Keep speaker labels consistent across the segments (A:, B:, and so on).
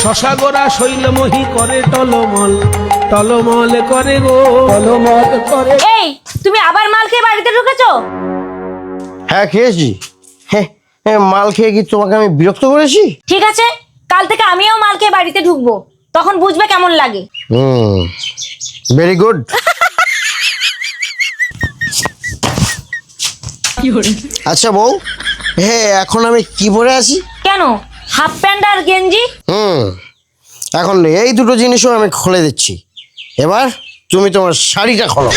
A: শশা গোরা শৈলমোহী করে টলমল, টলমল করে গো টলমল করে।
B: এই তুমি আবার মাল খেয়ে বাড়িতে ঢুকেছো?
C: হ্যাঁ খেয়েছি। হ্যাঁ হ্যাঁ, মাল খেয়ে কি তোমাকে আমি বিরক্ত করেছি?
B: ঠিক আছে, কাল থেকে আমিও মাল খেয়ে বাড়িতে ঢুকবো, তখন বুঝবে কেমন লাগে।
C: Very good. আচ্ছা বউ, হ্যাঁ এখন আমি কি পরে আছি?
B: কেন, হাফ প্যান্ট আর গেঞ্জি?
C: এখন এই দুটো জিনিসও আমি খুলে দিচ্ছি। এবার তুমি তোমার শাড়িটা খোলো।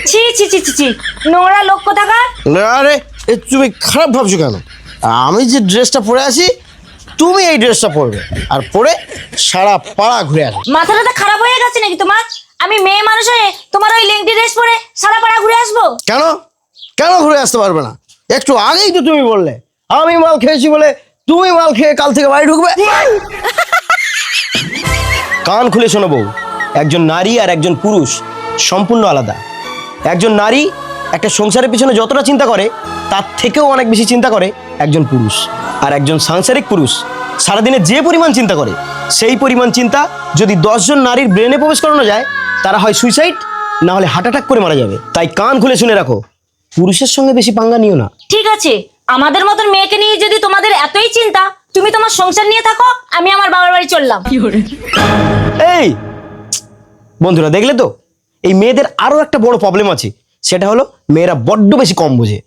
B: ছি ছি ছি ছি ছি, নোংরা লোক কোথাকার।
C: আরে তুমি খারাপ ভাবছো কেন? আমি যে ড্রেসটা পরে আছি তুমি এই ড্রেসটা পরবে, আর পরে সারা পাড়া ঘুরে আসবে।
B: মাথাটা খারাপ হয়ে গেছে নাকি তোমার? আমি মেয়ে মানুষ হয়ে তোমার ওই লেংটি ড্রেস পরে সারা পাড়া ঘুরে আসবো?
C: কেন কেন ঘুরে আসতে পারবে না? একটু আগেই তো তুমি বললে আমি মাল খেয়েছি বলে তুমি মাল খেয়ে কাল থেকে বাড়ি ঢুকবে। কান খুলে শোনো বউ, একজন নারী আর একজন পুরুষ সম্পূর্ণ আলাদা। একজন নারী একটা সংসারের পিছনে যতটা চিন্তা করে তার থেকেও অনেক বেশি চিন্তা করে একজন পুরুষ। আর একজন সাংসারিক পুরুষ সারাদিনে যে পরিমাণ চিন্তা করে সেই পরিমাণ চিন্তা যদি 10 জন নারীর ব্রেনে প্রবেশ করানো যায়, তারা হয় সুইসাইড, না হলে হার্ট অ্যাটাক করে মারা যাবে। তাই কান খুলে শুনে রাখো, পুরুষের সঙ্গে বেশি পাঙ্গা নিও না।
B: ঠিক আছে, আমাদের মতন মেয়েকে নিয়ে যদি তোমাদের এতই চিন্তা, তুমি তোমার সংসার নিয়ে থাকো, আমি আমার বাবার বাড়ি চললাম।
C: এই বন্ধুরা, দেখলে তো এই মেয়েদের আরো একটা বড় প্রবলেম আছে, সেটা হলো মেয়েরা বড্ড বেশি কম বোঝে।